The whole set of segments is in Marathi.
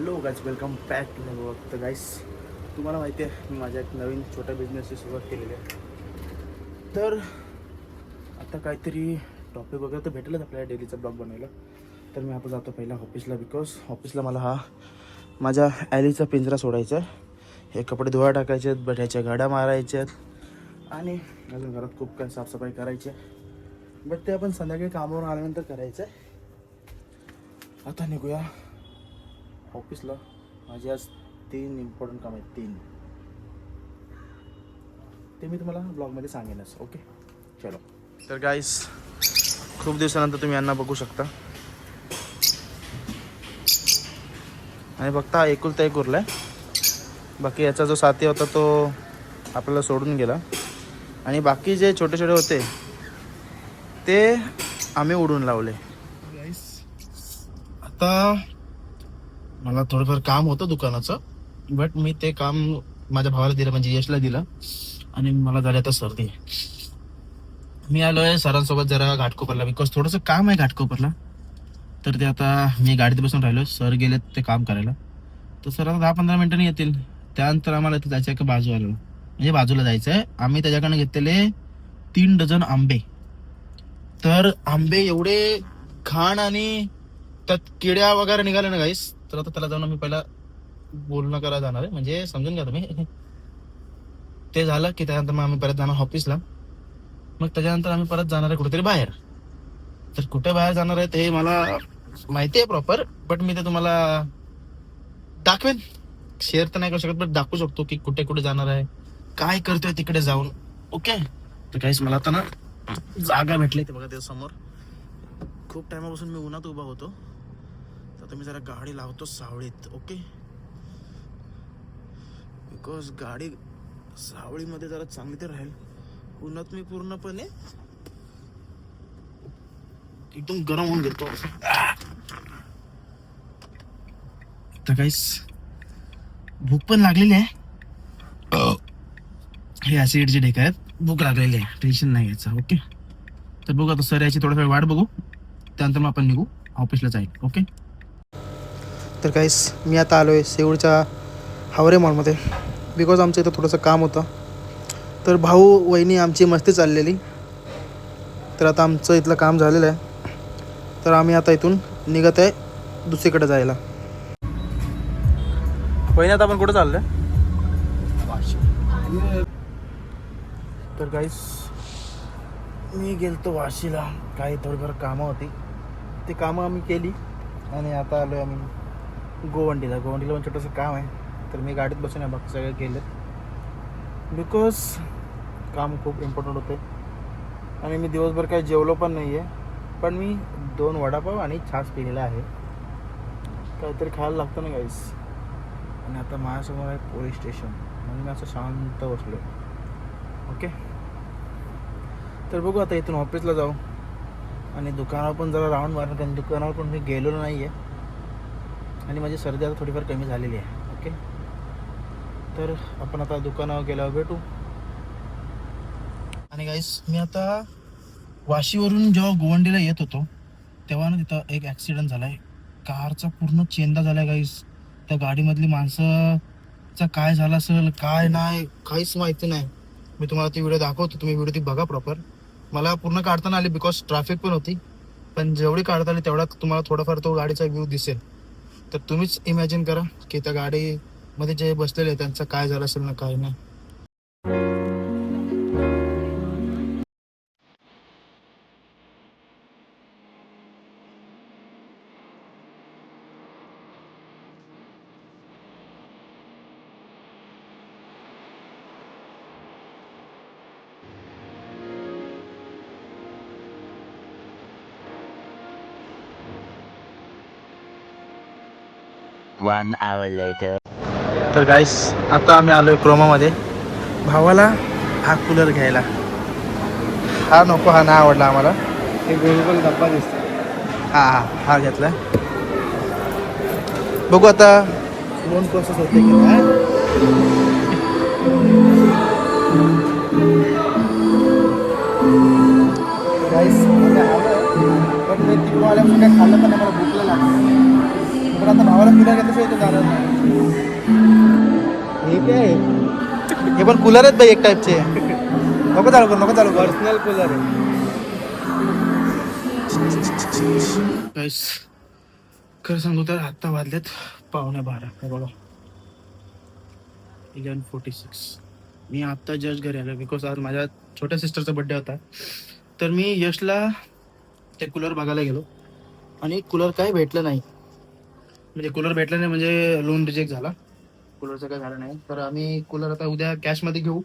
Hello guys, welcome back to my blog. तर गाईस, तुम्हाला माहिती आहे मी माझ्या एक नवीन छोट्या बिझनेसची सुरुवात केलेली आहे. तर आता काहीतरी टॉपिक वगैरे तर भेटेलच आपल्याला डेलीचा ब्लॉग बनवायला. तर मी आता जातो पहिला ऑफिसला, बिकॉज ऑफिसला मला माझ्या ॲलीचा पिंजरा सोडायचा आहे. हे कपडे धुवा टाकायचे आहेत, बट्याच्या गाड्या मारायच्या आहेत आणि अजून घरात खूप काही साफसफाई करायची आहे. बट ते आपण संध्याकाळी कामावरून आल्यानंतर करायचं आहे. आता निघूया ऑफिसला. माझे आज 3 इम्पॉर्टंट काम आहेत, 3. ते मी तुम्हाला ब्लॉगमध्ये सांगेनच. ओके, चलो. तर गाईस, खूप दिवसानंतर तुम्ही यांना बघू शकता आणि बघता एकुलता एक उरला आहे. बाकी याचा जो साथी होता तो आपल्याला सोडून गेला आणि बाकी जे छोटे छोटे होते ते आम्ही उडून लावले. गाईस, आता मला थोडंफार काम होतं दुकानाचं, बट मी ते काम माझ्या भावाला दिलं, म्हणजे यशला दिलं. आणि मला झालं आता सर्दी. मी आलो आहे सरांसोबत जरा घाटकोपरला, बिकॉज थोडंसं काम आहे घाटकोपरला. तर ते आता मी गाडीत बसून राहिलो, सर गेलेत ते काम करायला. तर सर आता 10-15 मिनिटांनी येतील. त्यानंतर आम्हाला इथे जायचं आहे का बाजूला, म्हणजे बाजूला जायचं आहे. आम्ही त्याच्याकडनं घेतलेले 3 डझन आंबे. तर आंबे एवढे घाण आणि त्यात किड्या वगैरे निघाले ना गाईस. तर आता त्याला जाऊन आम्ही पहिला बोलणं करायला जाणार आहे, म्हणजे समजून घ्या तुम्ही. ते झालं की त्यानंतर मग आम्ही परत जाणार ऑफिसला. मग त्याच्यानंतर आम्ही परत जाणार आहे कुठेतरी बाहेर. तर कुठे बाहेर जाणार आहे ते मला माहिती आहे प्रॉपर, बट मी ते तुम्हाला दाखवेन. शेअर तर नाही करू शकत, बट दाखवू शकतो की कुठे कुठे जाणार आहे, काय करतोय तिकडे जाऊन. ओके. तर काहीच मला आता ना जागा भेटली ते बघा त्या समोर. खूप टायमापासून मी उन्हात उभा होतो. तर आता मी जरा गाडी लावतो सावळीत. ओके, बिकॉज गाडी सावळीमध्ये जरा चांगली तर राहील. उन्हात मी पूर्णपणे एकदम गरम होऊन घेतो. तर काहीच भूक पण लागलेली आहे. हे ऍसिडचे ढेक आहेत, भूक लागलेली आहे, टेन्शन नाही घ्यायचं. ओके. तर बघू आता सर याची थोडासा वाट बघू, त्यानंतर मग आपण निघू ऑफिसला जाईल. ओके. तर काहीच मी आता आलो आहे सेऊळच्या हावरे मॉलमध्ये, बिकॉज आमचं इथं थोडंसं काम होतं. तर भाऊ वहिनी आमची मस्ती चाललेली. तर आता आमचं इथलं काम झालेलं आहे. तर आम्ही आता इथून निघत आहे दुसरीकडे जायला. वहिनी, आता आपण कुठं चाललं आहे? तर गाईस, मी गेलतो वाशीला. काही थोडीफार कामं होती, ती कामं आम्ही केली आणि आता आलो आहे आम्ही गोवंडीला. गोवंडीला पण छोटंसं काम आहे. तर मी गाडीत बसून आहे, बाकी सगळे गेलेत, बिकॉज काम खूप इम्पॉर्टंट होते. आणि मी दिवसभर काही जेवलो पण नाही आहे, पण मी 2 वडापाव आणि छास पिलेला आहे. काहीतरी खायला लागतं ना गाईस. आणि आता माझ्यासमोर आहे पोलीस स्टेशन, म्हणून मी असं शांत बसलो. ओके. तर बघू आता इथून ऑफिसला जाऊ आणि दुकानावर पण जरा राऊंड मारून, कारण दुकानावर पण मी गेलेलो नाही आहे आणि माझी सर्दी आता थोडीफार कमी झालेली आहे. ओके. तर आपण आता दुकानावर गेल्यावर भेटू. आणि गाईस, मी आता वाशीवरून जेव्हा गोवंडीला येत होतो तेव्हा ना तिथं एक ॲक्सिडेंट झाला आहे. कारचा पूर्ण चेंदा झाला आहे गाईस. त्या गाडीमधली माणसाचा काय झालं असेल काय नाही काहीच माहिती नाही. मी तुम्हाला ती व्हिडिओ दाखवतो, तुम्ही व्हिडिओ ती बघा प्रॉपर. मला पूर्ण काढता आली बिकॉज ट्रॅफिक पण होती, पण जेवढी काढता आली तेवढ्यात तुम्हाला थोडाफार तो गाडीचा व्ह्यू दिसेल. तर तुम्हीच इमॅजिन करा की त्या गाडीमध्ये जे बसलेले त्यांचं काय झालं असेल ना काय नाही. One hour later. तर गाईस, आता आम्ही आलोय क्रोमामध्ये भावाला हा कूलर घ्यायला. हा नको, हा नाही आवडला आम्हाला. एक गोलगोल डब्बा दिसतो. हा घेतला. बघू आता लोन प्रोसेस होते की नाही. गाईस, पण मी तिकडून आल्यापासून काय खाल्लं पण नाही, मला भूक लागली. पण आता भावाला कूलर घेतल्याशिवाय तो जाणार नाही. हे काय हे पण कूलर आहेत बाई एक टाईपचे. नको चालू करू, नको चालू करू. पर्सनल कूलर आहे. गाईस खरं सांगू तर आत्ता वाजलेत 11:15. हे बघा 11:46. मी आत्ता जस्ट घरी आलो बिकॉज आज माझ्या छोट्या सिस्टरचा बड्डे होता. तर मी यशला ते कूलर बघायला गेलो आणि कूलर काही भेटलं नाही. म्हणजे कूलर भेटलं नाही म्हणजे लोन रिजेक्ट झाला. कूलरचं काय झालं नाही. तर आम्ही कूलर आता उद्या कॅशमध्ये घेऊ.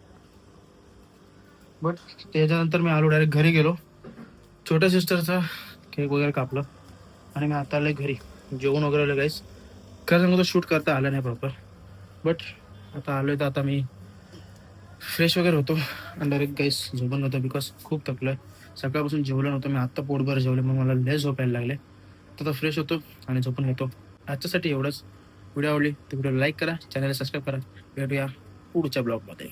बट त्याच्यानंतर मी आलो डायरेक्ट घरी गेलो. छोट्या सिस्टरचा केक वगैरे कापलं आणि मी आता आलो घरी. जेवण वगैरे आलं गाईस. खरं सांगू तर शूट करता आलं नाही प्रॉपर. बट आता आलो तर आता मी फ्रेश वगैरे होतो आणि डायरेक्ट गाईस झोपून होतो बिकॉज खूप थकलो आहे. सकाळपासून जेवलं नव्हतं मी. आत्ता पोटभर जेवले मग मला लय झोपायला लागले. तर आता फ्रेश होतो आणि झोपून घेतो. आजच्यासाठी एवढंच. व्हिडिओ आवडली तर व्हिडिओ लाईक करा, चॅनलला सबस्क्राईब करा. भेटूया पुढच्या ब्लॉगमध्ये.